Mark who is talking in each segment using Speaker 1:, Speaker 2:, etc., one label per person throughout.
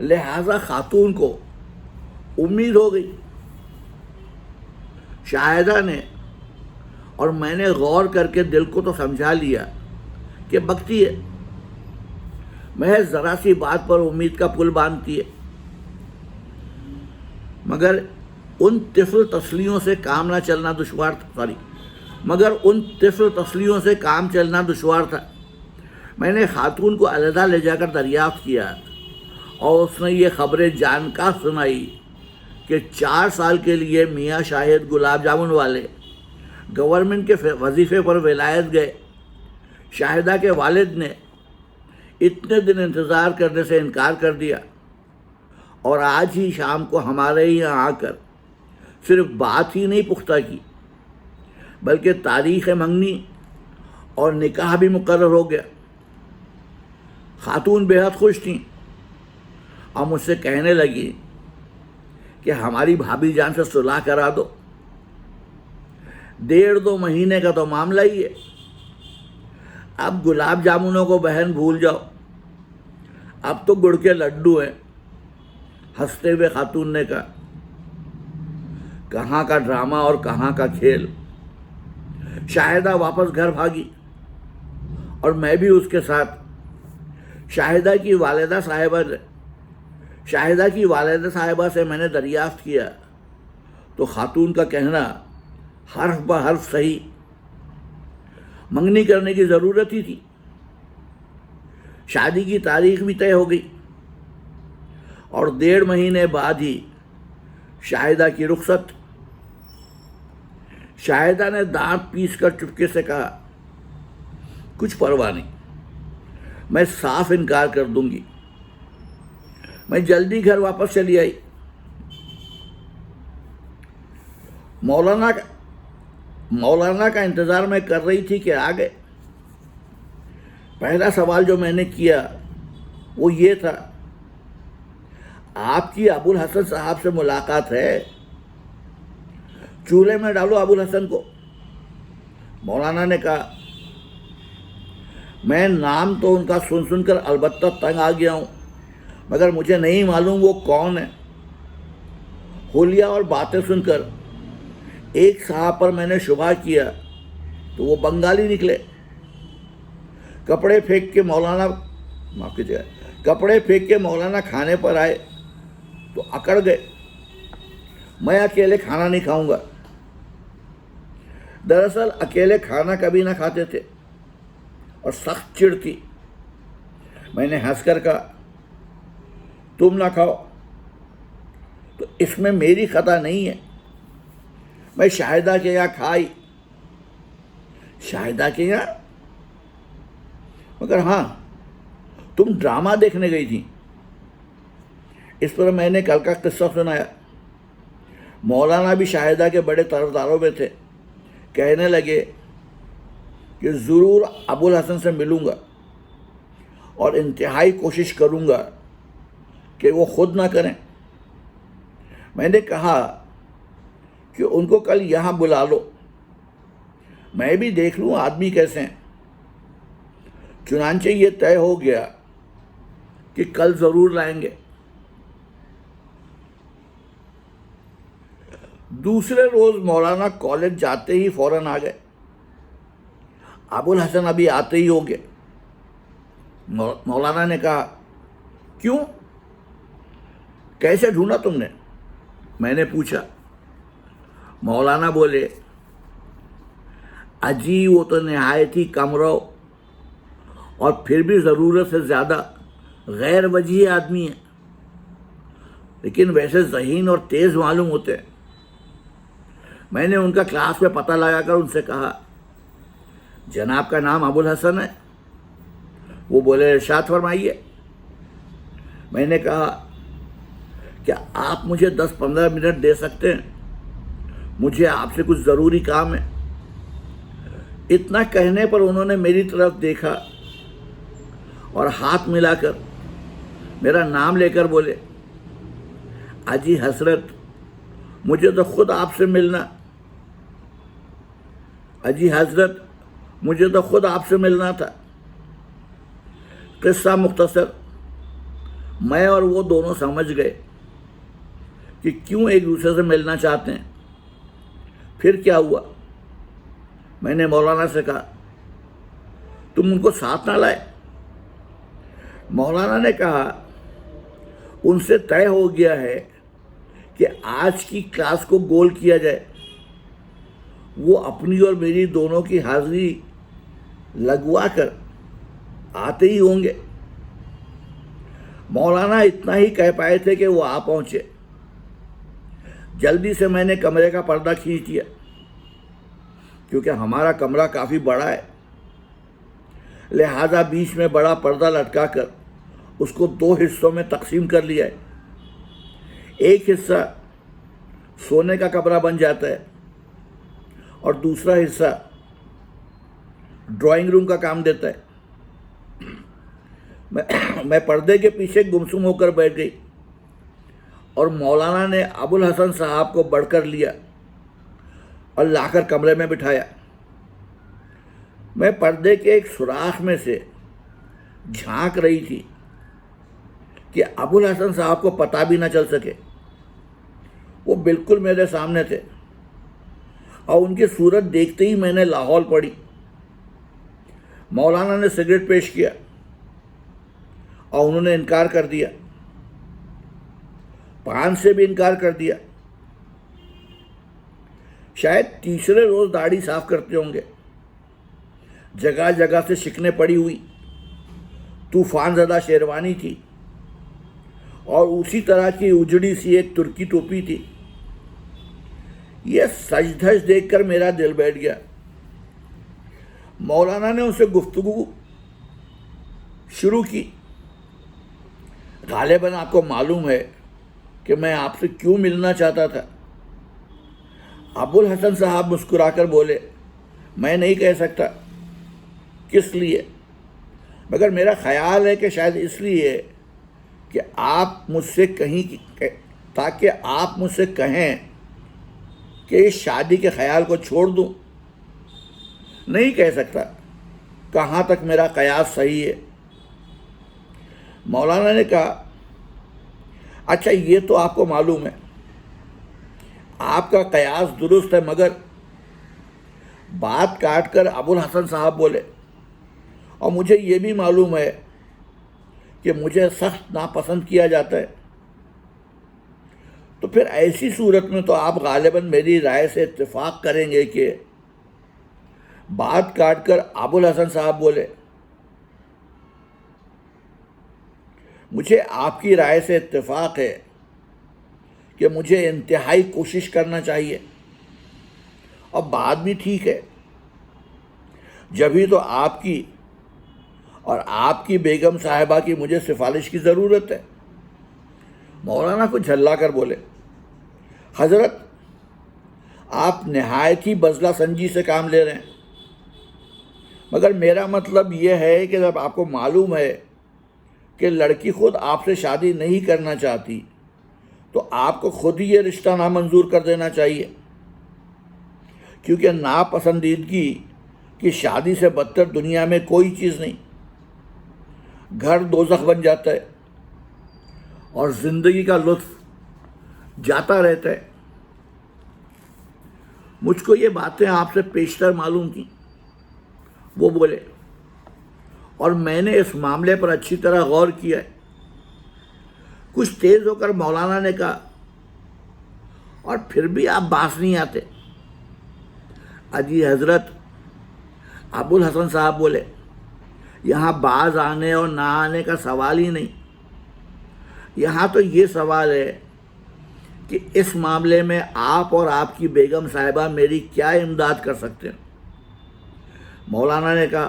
Speaker 1: لہذا خاتون کو امید ہو گئی. شاہدہ نے اور میں نے غور کر کے دل کو تو سمجھا لیا کہ بکتی ہے، محض ذرا سی بات پر امید کا پل باندھتی ہے. مگر ان طفل تسلیوں سے کام چلنا دشوار تھا. میں نے خاتون کو علیحدہ لے جا کر دریافت کیا اور اس نے یہ خبریں جان کا سنائی کہ 4 سال کے لیے میاں شاہد گلاب جامن والے گورنمنٹ کے وظیفے پر ولایت گئے. شاہدہ کے والد نے اتنے دن انتظار کرنے سے انکار کر دیا اور آج ہی شام کو ہمارے یہاں آ کر صرف بات ہی نہیں پختہ کی بلکہ تاریخ منگنی اور نکاح بھی مقرر ہو گیا. خاتون بے حد خوش تھیں اور مجھ سے کہنے لگی کہ ہماری بھابھی جان سے صلح کرا دو. 1.5-2 مہینے کا تو معاملہ ہی ہے. اب گلاب جامنوں کو بہن بھول جاؤ، اب تو گڑ کے لڈو ہیں. ہنستے ہوئے خاتون نے کہا، کہاں کا ڈرامہ اور کہاں کا کھیل. شاہدہ واپس گھر بھاگی اور میں بھی اس کے ساتھ. شاہدہ کی والدہ صاحبہ سے میں نے دریافت کیا تو خاتون کا کہنا حرف بہ حرف صحیح. منگنی کرنے کی ضرورت ہی تھی. شادی کی تاریخ بھی طے ہو گئی اور 1.5 مہینے بعد ہی شاہدہ کی رخصت. شاہدہ نے دانت پیس کر چپکے سے کہا، کچھ پرواہ نہیں، میں صاف انکار کر دوں گی. میں جلدی گھر واپس چلی آئی. مولانا کا انتظار میں کر رہی تھی کہ آ گئے. پہلا سوال جو میں نے کیا وہ یہ تھا، آپ کی ابوالحسن صاحب سے ملاقات ہے؟ چولہے میں ڈالو ابوالحسن کو. مولانا نے کہا، میں نام تو ان کا سن کر البتہ تنگ آ گیا ہوں، مگر مجھے نہیں معلوم وہ کون ہے. حلیہ اور باتیں سن کر ایک صاحب پر میں نے شبہ کیا تو وہ بنگالی نکلے. کپڑے پھینک کے مولانا کھانے پر آئے تو اکڑ گئے. میں اکیلے کھانا نہیں کھاؤں گا. دراصل اکیلے کھانا کبھی نہ کھاتے تھے اور سخت چڑ تھی. میں نے ہنس کر کہا، تم نہ کھاؤ تو اس میں میری خطا نہیں ہے. میں شاہدہ کے یہاں کھائی. شاہدہ کے یہاں؟ مگر ہاں، تم ڈرامہ دیکھنے گئی تھی. اس پر میں نے کل کا قصہ سنایا. مولانا بھی شاہدہ کے بڑے طرفداروں میں تھے. کہنے لگے کہ ضرور ابوالحسن سے ملوں گا اور انتہائی کوشش کروں گا کہ وہ خود نہ کریں. میں نے کہا کہ ان کو کل یہاں بلا لو، میں بھی دیکھ لوں آدمی کیسے ہیں. چنانچہ یہ طے ہو گیا کہ کل ضرور لائیں گے. دوسرے روز مولانا کالج جاتے ہی فوراً آ گئے. ابوالحسن ابھی آتے ہی ہو گئے. مولانا نے کہا، کیوں، کیسے ڈھونڈا تم نے؟ میں نے پوچھا. مولانا بولے، اجی وہ تو نہایت ہی کم رو اور پھر بھی ضرورت سے زیادہ غیر وجہی آدمی ہے، لیکن ویسے ذہین اور تیز معلوم ہوتے ہیں. میں نے ان کا کلاس میں پتہ لگا کر ان سے کہا، جناب کا نام ابوالحسن ہے؟ وہ بولے، ارشاد فرمائیے. میں نے کہا، کیا آپ مجھے 10-15 منٹ دے سکتے ہیں؟ مجھے آپ سے کچھ ضروری کام ہے. اتنا کہنے پر انہوں نے میری طرف دیکھا اور ہاتھ ملا کر میرا نام لے کر بولے، اجی حضرت، مجھے تو خود آپ سے ملنا. اجی حضرت، مجھے تو خود آپ سے ملنا تھا. قصہ مختصر، میں اور وہ دونوں سمجھ گئے کہ کیوں ایک دوسرے سے ملنا چاہتے ہیں۔ پھر کیا ہوا؟ میں نے مولانا سے کہا تم ان کو ساتھ نہ لائے؟ مولانا نے کہا ان سے طے ہو گیا ہے کہ آج کی کلاس کو گول کیا جائے، وہ اپنی اور میری دونوں کی حاضری لگوا کر آتے ہی ہوں گے۔ مولانا اتنا ہی کہہ پائے تھے کہ وہ آ پہنچے۔ جلدی سے میں نے کمرے کا پردہ کھینچ دیا، کیونکہ ہمارا کمرہ کافی بڑا ہے، لہذا بیچ میں بڑا پردہ لٹکا کر اس کو 2 حصوں میں تقسیم کر لیا ہے۔ ایک حصہ سونے کا کمرہ بن جاتا ہے اور دوسرا حصہ ڈرائنگ روم کا کام دیتا ہے۔ میں پردے کے پیچھے گمسم ہو کر بیٹھ گئی اور مولانا نے ابوالحسن صاحب کو بڑھ کر لیا اور لا کر کمرے میں بٹھایا۔ میں پردے کے ایک سوراخ میں سے جھانک رہی تھی کہ ابوالحسن صاحب کو پتہ بھی نہ چل سکے۔ وہ بالکل میرے سامنے تھے اور ان کی صورت دیکھتے ہی میں نے لاحول پڑی۔ مولانا نے سگریٹ پیش کیا اور انہوں نے انکار کر دیا، پان سے بھی انکار کر دیا۔ شاید تیسرے روز داڑھی صاف کرتے ہوں گے۔ جگہ جگہ سے شکنیں پڑی ہوئی طوفان زدہ شیروانی تھی اور اسی طرح کی اجڑی سی ایک ترکی ٹوپی تھی۔ یہ سج دھج دیکھ کر میرا دل بیٹھ گیا۔ مولانا نے ان سے گفتگو شروع کی۔ غالباً آپ کو معلوم ہے کہ میں آپ سے کیوں ملنا چاہتا تھا۔ ابوالحسن صاحب مسکرا کر بولے، میں نہیں کہہ سکتا کس لیے، مگر میرا خیال ہے کہ شاید اس لیے کہ آپ مجھ سے تاکہ آپ مجھ سے کہیں کہ اس شادی کے خیال کو چھوڑ دوں۔ نہیں کہہ سکتا کہاں تک میرا قیاس صحیح ہے۔ مولانا نے کہا اچھا یہ تو آپ کو معلوم ہے، آپ کا قیاس درست ہے، مگر بات کاٹ کر ابوالحسن صاحب بولے اور مجھے یہ بھی معلوم ہے کہ مجھے سخت ناپسند کیا جاتا ہے، تو پھر ایسی صورت میں تو آپ غالباً میری رائے سے اتفاق کریں گے کہ بات کاٹ کر ابوالحسن صاحب بولے مجھے آپ کی رائے سے اتفاق ہے کہ مجھے انتہائی کوشش کرنا چاہیے، اور بات بھی ٹھیک ہے، جبھی تو آپ کی اور آپ کی بیگم صاحبہ کی مجھے سفارش کی ضرورت ہے۔ مولانا کو جھلا کر بولے حضرت آپ نہایت ہی بزلہ سنجی سے کام لے رہے ہیں، مگر میرا مطلب یہ ہے کہ جب آپ کو معلوم ہے کہ لڑکی خود آپ سے شادی نہیں کرنا چاہتی تو آپ کو خود ہی یہ رشتہ نامنظور کر دینا چاہیے، کیونکہ ناپسندیدگی کی شادی سے بدتر دنیا میں کوئی چیز نہیں۔ گھر دوزخ بن جاتا ہے اور زندگی کا لطف جاتا رہتا ہے۔ مجھ کو یہ باتیں آپ سے پیشتر معلوم تھیں، وہ بولے، اور میں نے اس معاملے پر اچھی طرح غور کیا ہے۔ کچھ تیز ہو کر مولانا نے کہا اور پھر بھی آپ باز نہیں آتے؟ اجی حضرت، ابوالحسن صاحب بولے، یہاں باز آنے اور نہ آنے کا سوال ہی نہیں، یہاں تو یہ سوال ہے کہ اس معاملے میں آپ اور آپ کی بیگم صاحبہ میری کیا امداد کر سکتے ہیں۔ مولانا نے کہا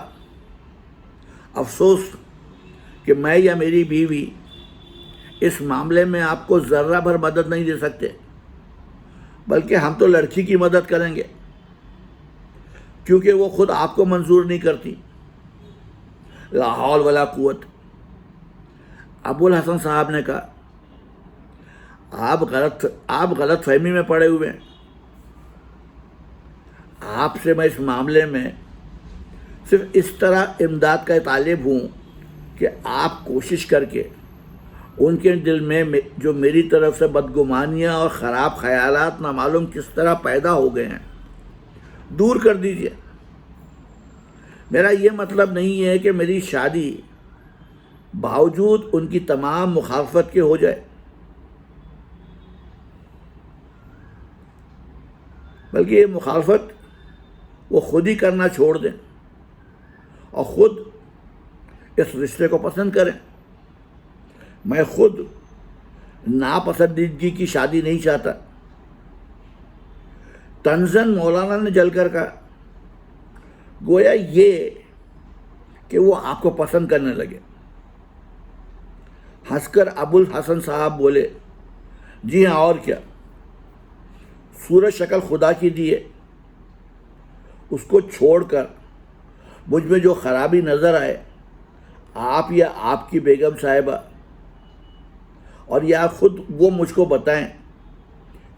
Speaker 1: افسوس کہ میں یا میری بیوی اس معاملے میں آپ کو ذرہ بھر مدد نہیں دے سکتے، بلکہ ہم تو لڑکی کی مدد کریں گے، کیونکہ وہ خود آپ کو منظور نہیں کرتی۔ لا حول ولا قوت۔ ابوالحسن صاحب نے کہا آپ غلط فہمی میں پڑے ہوئے ہیں۔ آپ سے میں اس معاملے میں صرف اس طرح امداد کا طالب ہوں کہ آپ کوشش کر کے ان کے دل میں جو میری طرف سے بدگمانیاں اور خراب خیالات نہ معلوم کس طرح پیدا ہو گئے ہیں، دور کر دیجیے۔ میرا یہ مطلب نہیں ہے کہ میری شادی باوجود ان کی تمام مخالفت کے ہو جائے، بلکہ یہ مخالفت وہ خود ہی کرنا چھوڑ دیں اور خود اس رشتے کو پسند کریں۔ میں خود ناپسندیدگی کی شادی نہیں چاہتا۔ طنزاً مولانا نے جل کر کہا، گویا یہ کہ وہ آپ کو پسند کرنے لگے۔ ہنس کر ابو الحسن صاحب بولے، جی ہاں، اور کیا، صورت شکل خدا کی دی ہے، اس کو چھوڑ کر مجھ میں جو خرابی نظر آئے، آپ یا آپ کی بیگم صاحبہ اور یا خود وہ مجھ کو بتائیں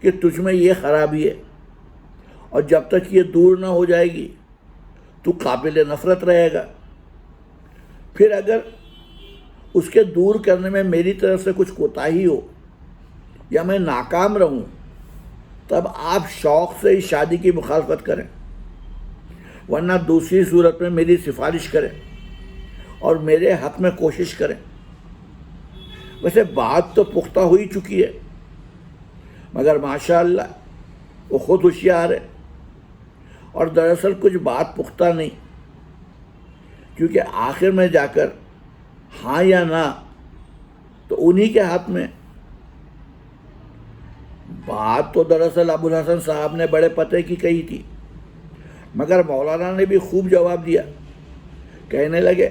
Speaker 1: کہ تجھ میں یہ خرابی ہے، اور جب تک یہ دور نہ ہو جائے گی تو قابل نفرت رہے گا۔ پھر اگر اس کے دور کرنے میں میری طرف سے کچھ کوتاہی ہو یا میں ناکام رہوں، تب آپ شوق سے اس شادی کی مخالفت کریں، ورنہ دوسری صورت میں میری سفارش کریں اور میرے حق میں کوشش کریں۔ ویسے بات تو پختہ ہو ہی چکی ہے، مگر ماشاءاللہ وہ خود ہوشیار ہے، اور دراصل کچھ بات پختہ نہیں، کیونکہ آخر میں جا کر ہاں یا نہ تو انہی کے ہاتھ میں۔ بات تو دراصل ابو الحسن صاحب نے بڑے پتے کی کہی تھی، مگر مولانا نے بھی خوب جواب دیا۔ کہنے لگے،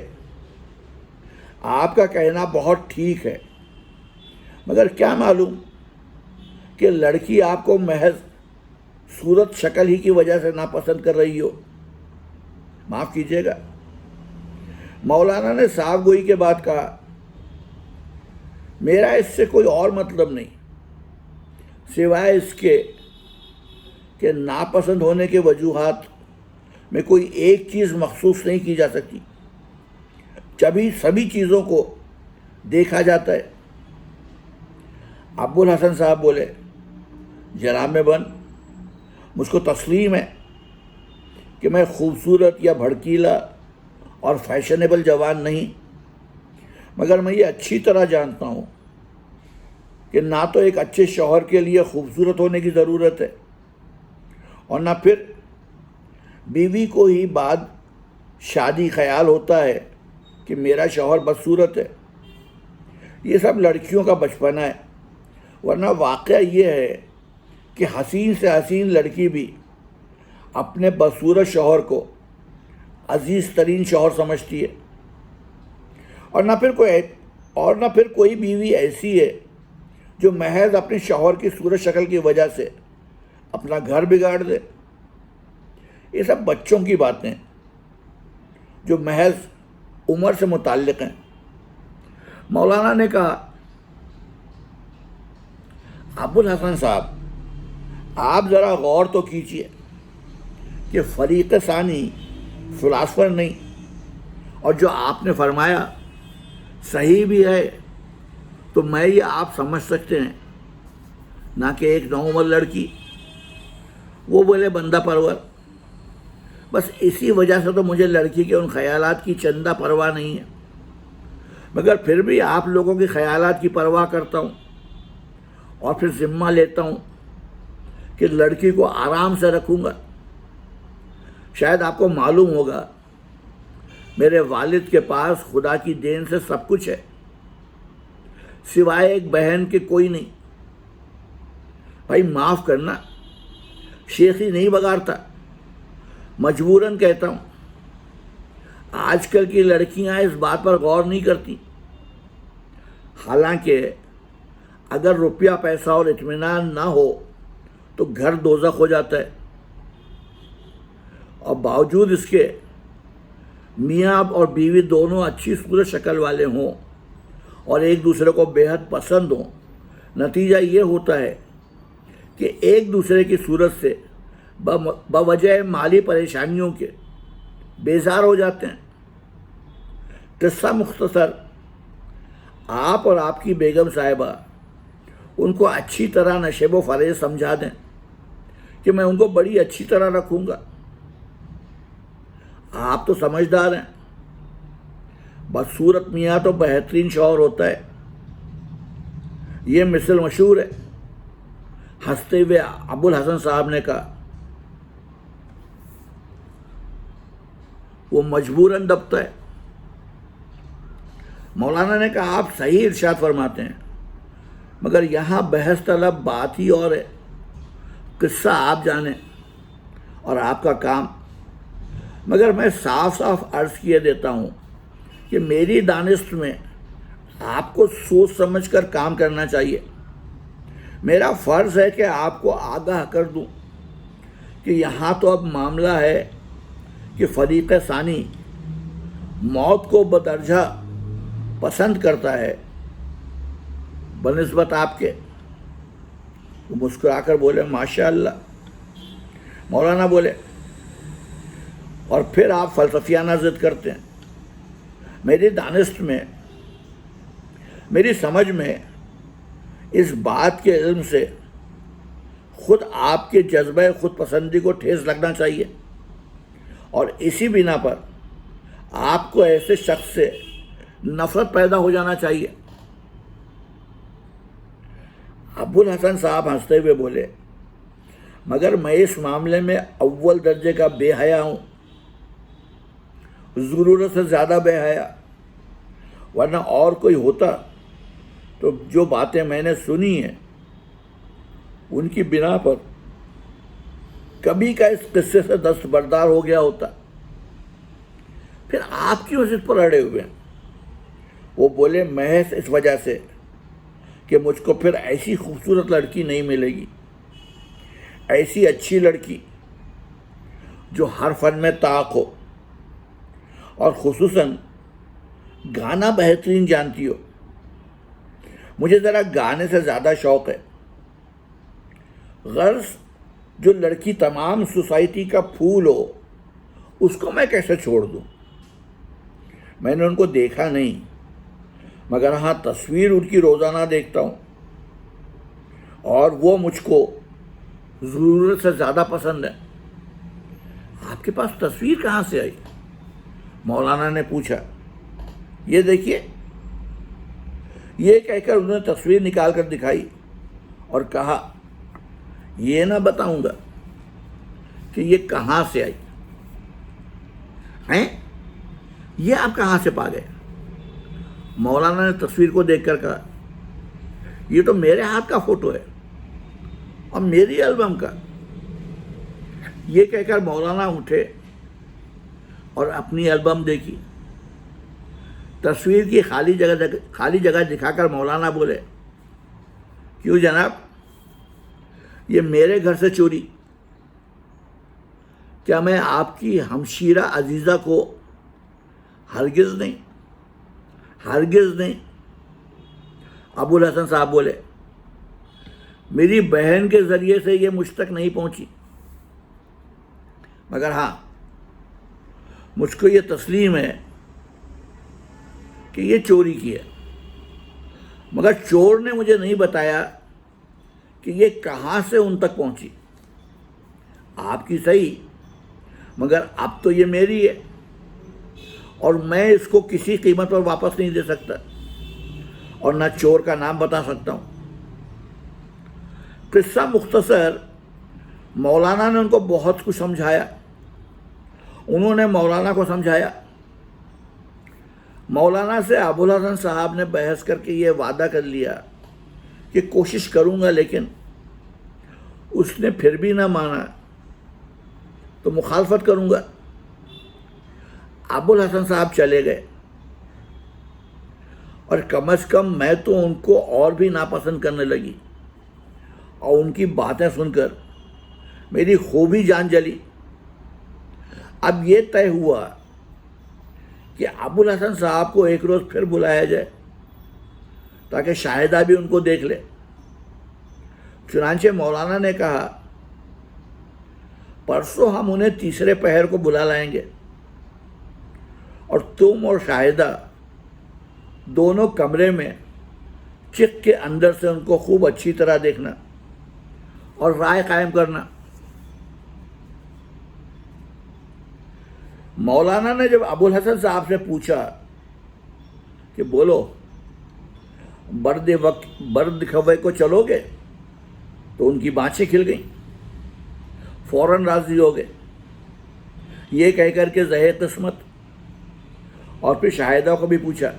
Speaker 1: آپ کا کہنا بہت ٹھیک ہے، مگر کیا معلوم کہ لڑکی آپ کو محض صورت شکل ہی کی وجہ سے ناپسند کر رہی ہو۔ معاف کیجیے گا، مولانا نے صاف گوئی کے بعد کہا، میرا اس سے کوئی اور مطلب نہیں سوائے اس کے کہ ناپسند ہونے کے وجوہات میں کوئی ایک چیز مخصوص نہیں کی جا سکتی، جبھی سبھی چیزوں کو دیکھا جاتا ہے۔ ابو الحسن صاحب بولے، جناب بن، مجھ کو تسلیم ہے کہ میں خوبصورت یا بھڑکیلا اور فیشنیبل جوان نہیں، مگر میں یہ اچھی طرح جانتا ہوں کہ نہ تو ایک اچھے شوہر کے لیے خوبصورت ہونے کی ضرورت ہے، اور نہ پھر بیوی کو ہی بعد شادی خیال ہوتا ہے کہ میرا شوہر بدصورت ہے۔ یہ سب لڑکیوں کا بچپنا ہے، ورنہ واقعہ یہ ہے کہ حسین سے حسین لڑکی بھی اپنے بدصورت شوہر کو عزیز ترین شوہر سمجھتی ہے، اور نہ پھر کوئی بیوی ایسی ہے جو محض اپنے شوہر کی صورت شکل کی وجہ سے اپنا گھر بگاڑ دے۔ یہ سب بچوں کی باتیں جو محض عمر سے متعلق ہیں۔ مولانا نے کہا، ابو الحسن صاحب، آپ ذرا غور تو کیجیے کہ فریق ثانی فلاسفر نہیں، اور جو آپ نے فرمایا صحیح بھی ہے تو میں یہ آپ سمجھ سکتے ہیں، نہ کہ ایک نوعمر لڑکی۔ وہ بولے، بندہ پرور، بس اسی وجہ سے تو مجھے لڑکی کے ان خیالات کی چندہ پرواہ نہیں ہے، مگر پھر بھی آپ لوگوں کے خیالات کی پرواہ کرتا ہوں، اور پھر ذمہ لیتا ہوں کہ لڑکی کو آرام سے رکھوں گا۔ شاید آپ کو معلوم ہوگا، میرے والد کے پاس خدا کی دین سے سب کچھ ہے، سوائے ایک بہن کے کوئی نہیں۔ بھائی معاف کرنا، شیخی نہیں بگاڑتا، مجبوراً کہتا ہوں۔ آج کل کی لڑکیاں اس بات پر غور نہیں کرتی، حالانکہ اگر روپیہ پیسہ اور اطمینان نہ ہو تو گھر دوزخ ہو جاتا ہے، اور باوجود اس کے میاں اور بیوی دونوں اچھی صورت شکل والے ہوں اور ایک دوسرے کو بے حد پسند ہوں، نتیجہ یہ ہوتا ہے کہ ایک دوسرے کی صورت سے بوجہ مالی پریشانیوں کے بیزار ہو جاتے ہیں۔ قصہ مختصر، آپ اور آپ کی بیگم صاحبہ ان کو اچھی طرح نشیب و فریب سمجھا دیں کہ میں ان کو بڑی اچھی طرح رکھوں گا. آپ تو سمجھدار ہیں. بدصورت میاں تو بہترین شوہر ہوتا ہے. یہ مثل مشہور ہے. ہنستے ہوئے ابوالحسن صاحب نے کہا. وہ مجبوراً دبتا ہے. مولانا نے کہا آپ صحیح ارشاد فرماتے ہیں، مگر یہاں بحث طلب بات ہی اور ہے. قصہ آپ جانیں اور آپ کا کام. مگر میں صاف صاف عرض کیے دیتا ہوں کہ میری دانست میں آپ کو سوچ سمجھ کر کام کرنا چاہیے. میرا فرض ہے کہ آپ کو آگاہ کر دوں کہ یہاں تو اب معاملہ ہے کہ فریق ثانی موت کو بدرجہ پسند کرتا ہے بنسبت آپ کے. وہ مسکرا کر بولے ماشاء اللہ. مولانا بولے اور پھر آپ فلسفیانہ ضد کرتے ہیں. میری دانست میں، میری سمجھ میں اس بات کے علم سے خود آپ کے جذبہ خود پسندی کو ٹھیس لگنا چاہیے، اور اسی بنا پر آپ کو ایسے شخص سے نفرت پیدا ہو جانا چاہیے. ابوالحسن صاحب ہنستے ہوئے بولے مگر میں اس معاملے میں اول درجے کا بے حیا ہوں، ضرورت سے زیادہ بے حیا. ورنہ اور کوئی ہوتا تو جو باتیں میں نے سنی ہیں ان کی بنا پر کبھی کا اس قصے سے دستبردار ہو گیا ہوتا. پھر آپ کیوں ضد پر اڑے ہوئے ہیں؟ وہ بولے محض اس وجہ سے کہ مجھ کو پھر ایسی خوبصورت لڑکی نہیں ملے گی، ایسی اچھی لڑکی جو ہر فن میں طاق ہو اور خصوصاً گانا بہترین جانتی ہو. مجھے ذرا گانے سے زیادہ شوق ہے. غرض جو لڑکی تمام سوسائٹی کا پھول ہو اس کو میں کیسے چھوڑ دوں؟ میں نے ان کو دیکھا نہیں، مگر ہاں تصویر ان کی روزانہ دیکھتا ہوں، اور وہ مجھ کو ضرورت سے زیادہ پسند ہے. آپ کے پاس تصویر کہاں سے آئی؟ مولانا نے پوچھا. یہ دیکھیے. یہ کہہ کر انہوں نے تصویر نکال کر دکھائی اور کہا یہ نہ بتاؤں گا کہ یہ کہاں سے آئی. ہیں؟ یہ آپ کہاں سے پا گئے؟ مولانا نے تصویر کو دیکھ کر کہا یہ تو میرے ہاتھ کا فوٹو ہے اور میری البم کا. یہ کہہ کر مولانا اٹھے اور اپنی البم دیکھی. تصویر کی خالی جگہ دکھا کر مولانا بولے کیوں جناب، یہ میرے گھر سے چوری؟ کیا میں آپ کی ہمشیرہ عزیزہ کو ہرگز نہیں، ہرگز نہیں. ابوالحسن صاحب بولے میری بہن کے ذریعے سے یہ مجھ تک نہیں پہنچی، مگر ہاں مجھ کو یہ تسلیم ہے کہ یہ چوری کی ہے. مگر چور نے مجھے نہیں بتایا کہ یہ کہاں سے ان تک پہنچی. آپ کی صحیح، مگر اب تو یہ میری ہے اور میں اس کو کسی قیمت پر واپس نہیں دے سکتا، اور نہ چور کا نام بتا سکتا ہوں. قصہ مختصر. مولانا نے ان کو بہت کچھ سمجھایا، انہوں نے مولانا کو سمجھایا. مولانا سے ابوالحسن صاحب نے بحث کر کے یہ وعدہ کر لیا کہ کوشش کروں گا، لیکن اس نے پھر بھی نہ مانا تو مخالفت کروں گا. ابوالحسن صاحب چلے گئے، اور کم از کم میں تو ان کو اور بھی ناپسند کرنے لگی، اور ان کی باتیں سن کر میری خوبی جان جلی. اب یہ طے ہوا کہ ابوالحسن صاحب کو ایک روز پھر بلایا جائے تاکہ شاہدہ بھی ان کو دیکھ لے. چنانچہ مولانا نے کہا پرسوں ہم انہیں تیسرے پہر کو بلا لائیں گے، اور تم اور شاہدہ دونوں کمرے میں چک کے اندر سے ان کو خوب اچھی طرح دیکھنا اور رائے قائم کرنا۔ مولانا نے جب ابوالحسن صاحب سے پوچھا کہ بولو برد کھوے کو چلو گے، تو ان کی بانچیں کھل گئیں، فوراً راضی ہو گئے، یہ کہہ کر کے زہے قسمت۔ اور پھر شاہدہ کو بھی پوچھا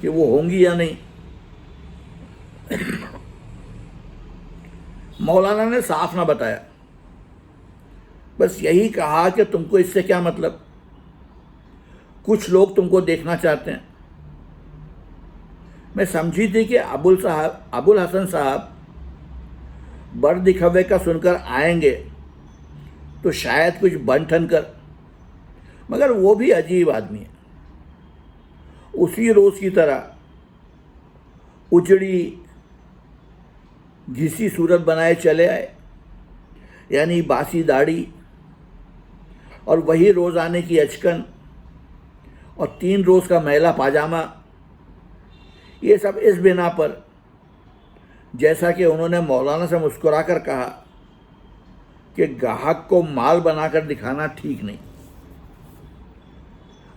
Speaker 1: کہ وہ ہوں گی یا نہیں۔ مولانا نے صاف نہ بتایا، بس یہی کہا کہ تم کو اس سے کیا مطلب، کچھ لوگ تم کو دیکھنا چاہتے ہیں۔ میں سمجھی تھی کہ ابوالحسن صاحب برد کھوے کا سن کر آئیں گے تو شاید کچھ بن ٹھن کر، مگر وہ بھی عجیب آدمی ہے۔ اسی روز کی طرح اجڑی گھسی صورت بنائے چلے آئے، یعنی باسی داڑھی اور وہی روزانے کی اچکن اور 3 روز کا میلا پاجامہ، یہ سب اس بنا پر جیسا کہ انہوں نے مولانا سے مسکرا کر کہا کہ گاہک کو مال بنا کر دکھانا ٹھیک نہیں۔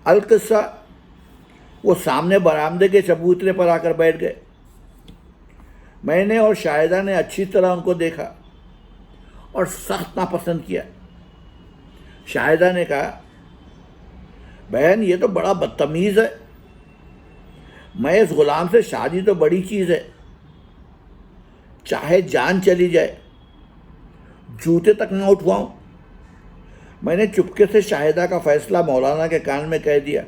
Speaker 1: القصہ وہ سامنے برآمدے کے چبوترے پر آ کر بیٹھ گئے۔ میں نے اور شاہدہ نے اچھی طرح ان کو دیکھا اور سخت ناپسند کیا۔ شاہدہ نے کہا، بہن یہ تو بڑا بدتمیز ہے، میں اس غلام سے شادی تو بڑی چیز ہے، چاہے جان چلی جائے جوتے تک نہ اٹھواؤں۔ میں نے چپکے سے شاہدہ کا فیصلہ مولانا کے کان میں کہہ دیا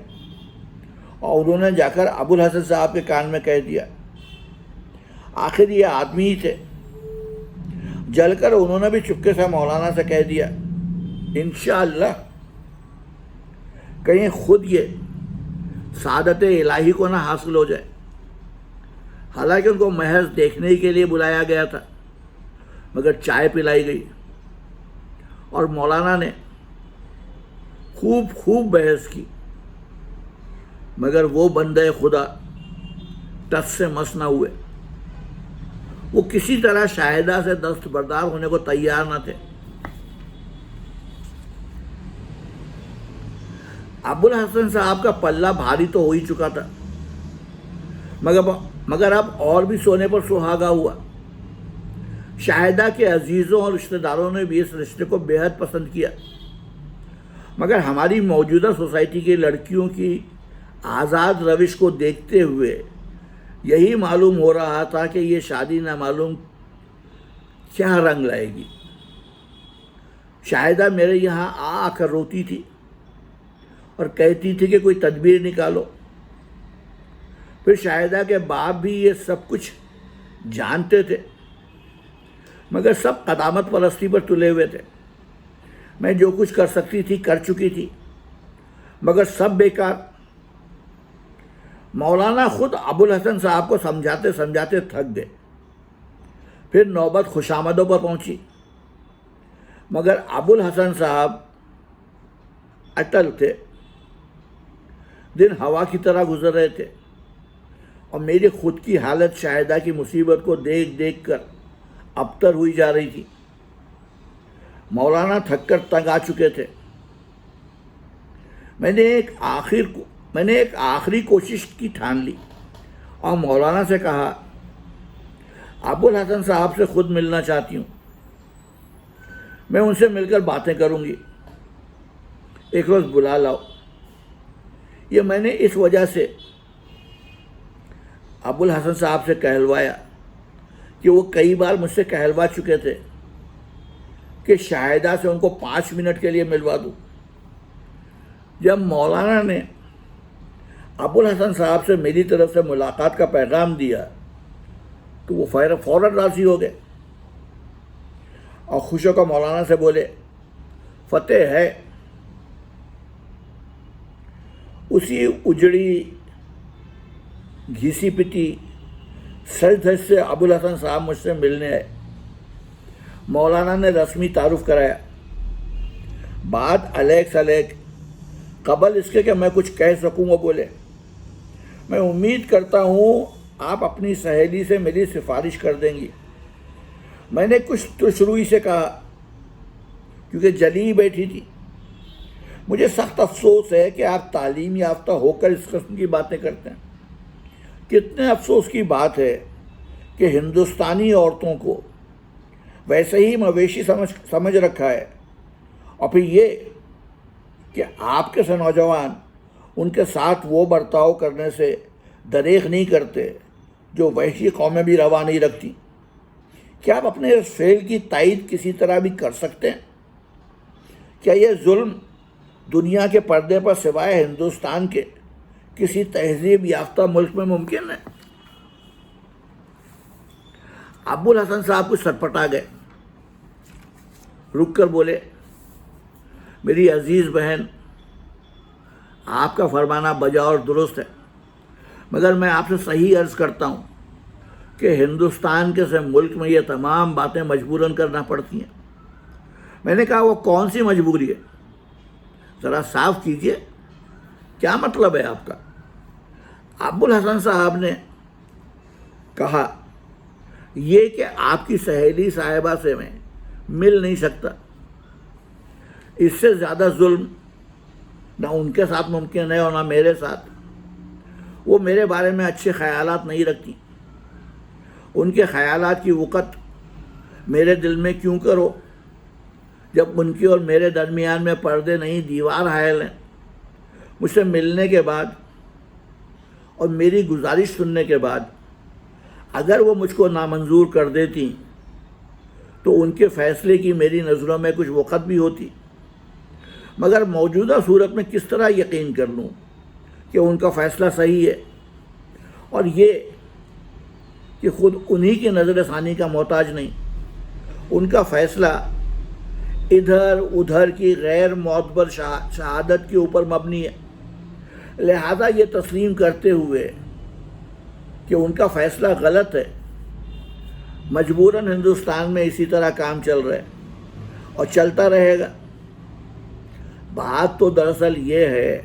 Speaker 1: اور انہوں نے جا کر ابوالحسن صاحب کے کان میں کہہ دیا۔ آخر یہ آدمی ہی تھے۔ جل کر انہوں نے بھی چپکے سے مولانا سے کہہ دیا، انشاءاللہ کہیں خود یہ سعادت الہی کو نہ حاصل ہو جائے۔ حالانکہ ان کو محض دیکھنے ہی کے لیے بلایا گیا تھا، مگر چائے پلائی گئی اور مولانا نے خوب بحث کی، مگر وہ بندے خدا ٹس سے مس نہ ہوئے۔ وہ کسی طرح شاہدہ سے دستبردار ہونے کو تیار نہ تھے۔ ابوالحسن صاحب کا پلہ بھاری تو ہو ہی چکا تھا، مگر اب اور بھی سونے پر سہاگا ہوا۔ شاہدہ کے عزیزوں اور رشتہ داروں نے بھی اس رشتے کو بے حد پسند کیا، مگر ہماری موجودہ سوسائٹی کی لڑکیوں کی آزاد روش کو دیکھتے ہوئے یہی معلوم ہو رہا تھا کہ یہ شادی نہ معلوم کیا رنگ لائے گی۔ شاہدہ میرے یہاں آ کر روتی تھی اور کہتی تھی کہ کوئی تدبیر نکالو۔ پھر شاہدہ کے باپ بھی یہ سب کچھ جانتے تھے، مگر سب قدامت پرستی پر تلے ہوئے تھے۔ میں جو کچھ کر سکتی تھی کر چکی تھی، مگر سب بیکار۔ مولانا خود ابوالحسن صاحب کو سمجھاتے سمجھاتے تھک گئے۔ پھر نوبت خوشامدوں پر پہنچی، مگر ابوالحسن صاحب اٹل تھے۔ دن ہوا کی طرح گزر رہے تھے اور میری خود کی حالت شاہدہ کی مصیبت کو دیکھ دیکھ کر ابتر ہوئی جا رہی تھی۔ مولانا تھک کر تنگ آ چکے تھے۔ میں نے ایک آخری کوشش کی ٹھان لی اور مولانا سے کہا، ابوالحسن صاحب سے خود ملنا چاہتی ہوں، میں ان سے مل کر باتیں کروں گی، ایک روز بلا لاؤ۔ یہ میں نے اس وجہ سے ابوالحسن صاحب سے کہلوایا کہ وہ کئی بار مجھ سے کہلوا چکے تھے کہ شاہدہ سے ان کو 5 منٹ کے لیے ملوا دوں۔ جب مولانا نے ابوالحسن صاحب سے میری طرف سے ملاقات کا پیغام دیا تو وہ فوراً راضی ہو گئے اور خوش ہو کر مولانا سے بولے، فتح ہے۔ اسی اجڑی گھیسی پٹی سج دھج سے ابوالحسن صاحب مجھ سے ملنے آئے۔ مولانا نے رسمی تعارف کرایا۔ بات علیک سلیک، قبل اس کے کہ میں کچھ کہہ سکوں وہ بولے، میں امید کرتا ہوں آپ اپنی سہیلی سے میری سفارش کر دیں گی۔ میں نے کچھ تشروئی سے کہا کیونکہ جلی بیٹھی تھی۔ مجھے سخت افسوس ہے کہ آپ تعلیم یافتہ ہو کر اس قسم کی باتیں کرتے ہیں۔ کتنے افسوس کی بات ہے کہ ہندوستانی عورتوں کو ویسے ہی مویشی سمجھ رکھا ہے، اور پھر یہ کہ آپ کے سے نوجوان ان کے ساتھ وہ برتاؤ کرنے سے دریغ نہیں کرتے جو وحشی قومیں بھی روا نہیں رکھتی۔ کیا آپ اپنے اس فعل کی تائید کسی طرح بھی کر سکتے ہیں؟ کیا یہ ظلم دنیا کے پردے پر سوائے ہندوستان کے کسی تہذیب یافتہ ملک میں ممکن ہے؟ ابوالحسن صاحب کچھ سٹپٹا گئے، رک کر بولے، میری عزیز بہن، آپ کا فرمانا بجا اور درست ہے، مگر میں آپ سے صحیح عرض کرتا ہوں کہ ہندوستان کے سے ملک میں یہ تمام باتیں مجبوراً کرنا پڑتی ہیں۔ میں نے کہا وہ کون سی مجبوری ہے؟ ذرا صاف کیجئے، کیا مطلب ہے آپ کا؟ ابوالحسن صاحب نے کہا، یہ کہ آپ کی سہیلی صاحبہ سے میں مل نہیں سکتا، اس سے زیادہ ظلم نہ ان کے ساتھ ممکن ہے اور نہ میرے ساتھ۔ وہ میرے بارے میں اچھے خیالات نہیں رکھتی، ان کے خیالات کی وقت میرے دل میں کیوں کرو جب ان کے اور میرے درمیان میں پردے نہیں دیوار حائل ہیں۔ مجھ سے ملنے کے بعد اور میری گزارش سننے کے بعد اگر وہ مجھ کو نامنظور کر دیتی تو ان کے فیصلے کی میری نظروں میں کچھ وقت بھی ہوتی، مگر موجودہ صورت میں کس طرح یقین کر لوں کہ ان کا فیصلہ صحیح ہے، اور یہ کہ خود انہی کی نظر ثانی کا محتاج نہیں، ان کا فیصلہ ادھر ادھر کی غیر معتبر شہادت کے اوپر مبنی ہے۔ لہذا یہ تسلیم کرتے ہوئے کہ ان کا فیصلہ غلط ہے، مجبوراً ہندوستان میں اسی طرح کام چل رہا ہے اور چلتا رہے گا۔ بات تو دراصل یہ ہے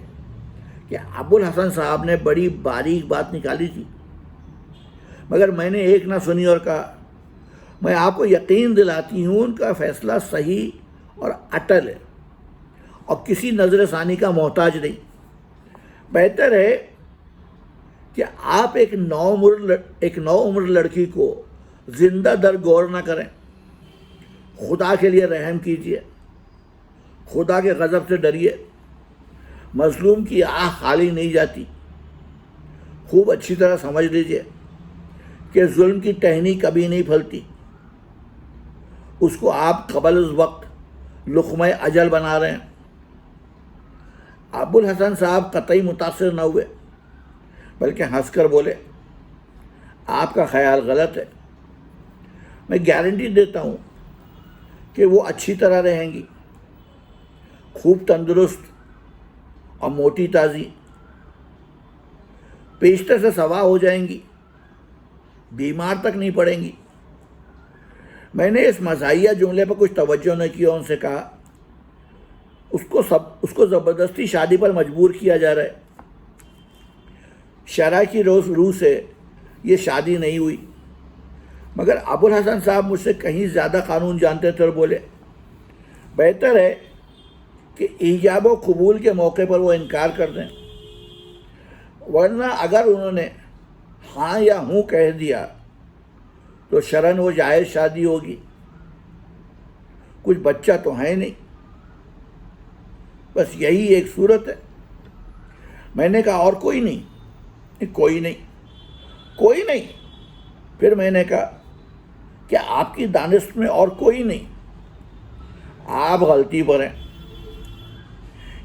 Speaker 1: کہ ابوالحسن صاحب نے بڑی باریک بات نکالی تھی، مگر میں نے ایک نہ سنی اور کہا، میں آپ کو یقین دلاتی ہوں ان کا فیصلہ صحیح اور اٹل ہے اور کسی نظر ثانی کا محتاج نہیں۔ بہتر ہے کہ آپ ایک نو عمر لڑکی کو زندہ در گور نہ کریں۔ خدا کے لیے رحم کیجیے، خدا کے غضب سے ڈریے۔ مظلوم کی آہ خالی نہیں جاتی۔ خوب اچھی طرح سمجھ لیجیے کہ ظلم کی ٹہنی کبھی نہیں پھلتی، اس کو آپ قبل از وقت لقمہ اجل بنا رہے ہیں۔ ابوالحسن صاحب قطعی متاثر نہ ہوئے، بلکہ ہنس کر بولے، آپ کا خیال غلط ہے، میں گارنٹی دیتا ہوں کہ وہ اچھی طرح رہیں گی، خوب تندرست اور موٹی تازی، پیشتر سے سوا ہو جائیں گی، بیمار تک نہیں پڑیں گی۔ میں نے اس مزاحیہ جملے پر کچھ توجہ نہ کی اور ان سے کہا، اس کو زبردستی شادی پر مجبور کیا جا رہا ہے۔ شرع کی روح سے یہ شادی نہیں ہوئی۔ مگر ابوالحسن صاحب مجھ سے کہیں زیادہ قانون جانتے تھے اور بولے، بہتر ہے کہ ایجاب و قبول کے موقع پر وہ انکار کر دیں، ورنہ اگر انہوں نے ہاں یا ہوں کہہ دیا تو شرعاً وہ جائز شادی ہوگی۔ کچھ بچہ تو ہے نہیں، بس یہی ایک صورت ہے۔ میں نے کہا، اور کوئی نہیں؟ کوئی نہیں۔ پھر میں نے کہا، کہ آپ کی دانست میں اور کوئی نہیں؟ آپ غلطی پر ہیں۔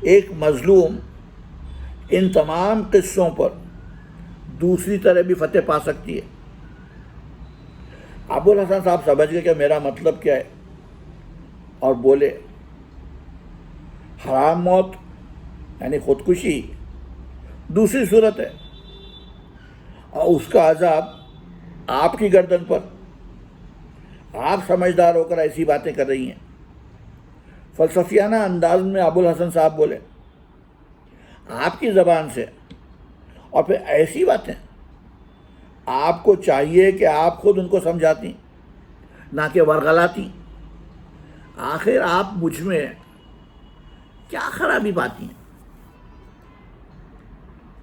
Speaker 1: ایک مظلوم ان تمام قصوں پر دوسری طرح بھی فتح پا سکتی ہے۔ ابوالحسن صاحب سمجھ گئے کہ میرا مطلب کیا ہے اور بولے، حرام موت یعنی خودکشی دوسری صورت ہے، اور اس کا عذاب آپ کی گردن پر۔ آپ سمجھدار ہو کر ایسی باتیں کر رہی ہیں۔ فلسفیانہ انداز میں ابوالحسن صاحب بولے، آپ کی زبان سے اور پھر ایسی باتیں آپ کو چاہیے کہ آپ خود ان کو سمجھاتی نہ کہ ورغلاتی. آخر آپ مجھ میں کیا خرابی پاتی ہیں؟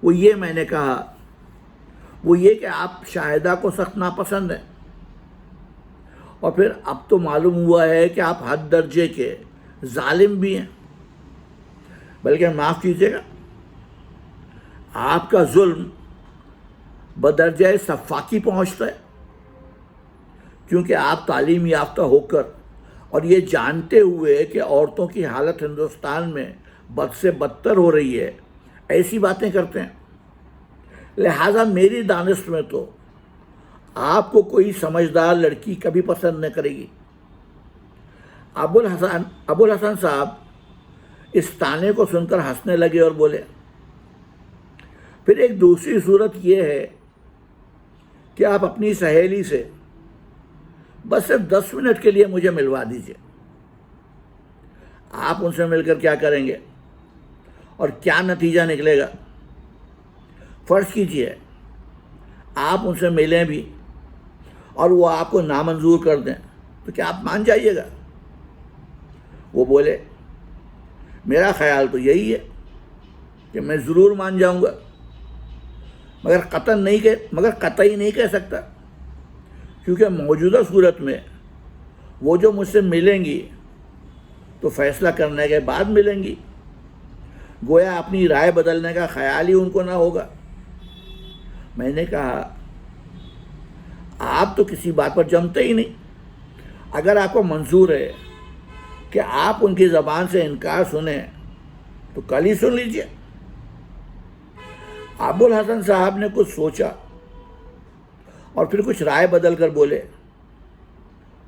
Speaker 1: وہ یہ میں نے کہا، وہ یہ کہ آپ شاہدہ کو سخت ناپسند ہیں، اور پھر اب تو معلوم ہوا ہے کہ آپ حد درجے کے ظالم بھی ہیں. بلکہ معاف کیجیے گا، آپ کا ظلم بدرجہ سفاکی پہنچتا ہے، کیونکہ آپ تعلیم یافتہ ہو کر اور یہ جانتے ہوئے کہ عورتوں کی حالت ہندوستان میں بد سے بدتر ہو رہی ہے، ایسی باتیں کرتے ہیں. لہٰذا میری دانست میں تو آپ کو کوئی سمجھدار لڑکی کبھی پسند نہ کرے گی. ابو الحسن صاحب اس طعنے کو سن کر ہنسنے لگے اور بولے، پھر ایک دوسری صورت یہ ہے کہ آپ اپنی سہیلی سے بس صرف 10 منٹ کے لیے مجھے ملوا دیجیے. آپ ان سے مل کر کیا کریں گے اور کیا نتیجہ نکلے گا؟ فرض کیجیے آپ ان سے ملیں بھی اور وہ آپ کو نامنظور کر دیں تو کیا آپ مان جائیے گا؟ وہ بولے، میرا خیال تو یہی ہے کہ میں ضرور مان جاؤں گا، مگر قطعی نہیں کہہ سکتا، کیونکہ موجودہ صورت میں وہ جو مجھ سے ملیں گی تو فیصلہ کرنے کے بعد ملیں گی، گویا اپنی رائے بدلنے کا خیال ہی ان کو نہ ہوگا. میں نے کہا، آپ تو کسی بات پر جمتے ہی نہیں. اگر آپ کو منظور ہے کہ آپ ان کی زبان سے انکار سنیں تو کل ہی سن لیجیے. ابو الحسن صاحب نے کچھ سوچا اور پھر کچھ رائے بدل کر بولے،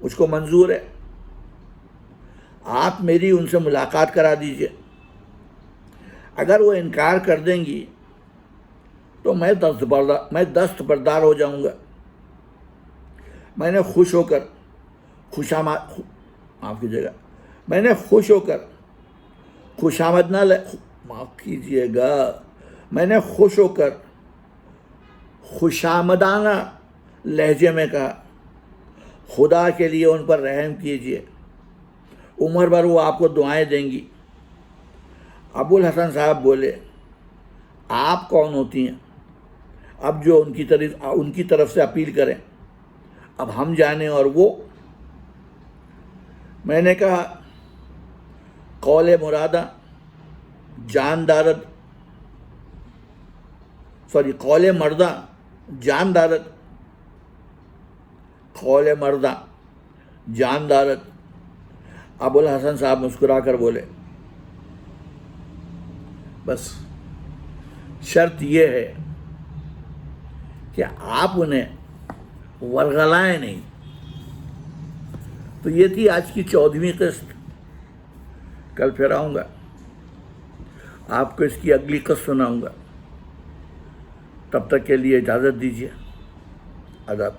Speaker 1: مجھ کو منظور ہے، آپ میری ان سے ملاقات کرا دیجیے. اگر وہ انکار کر دیں گی تو میں دستبردار ہو جاؤں گا. میں نے خوش ہو کر خوشامدانہ لہجے میں کہا، خدا کے لیے ان پر رحم کیجیے، عمر بھر وہ آپ کو دعائیں دیں گی. ابو الحسن صاحب بولے، آپ کون ہوتی ہیں اب جو ان کی طرف سے اپیل کریں؟ اب ہم جانیں اور وہ. میں نے کہا، قول مردہ جان دارد، ابو الحسن صاحب مسکرا کر بولے، بس شرط یہ ہے کہ آپ انہیں ورغلائیں نہیں. تو یہ تھی آج کی 14ویں قسط. کل پھر آؤں گا، آپ کو اس کی اگلی قسط سناؤں گا. تب تک کے لیے اجازت دیجیے. آداب.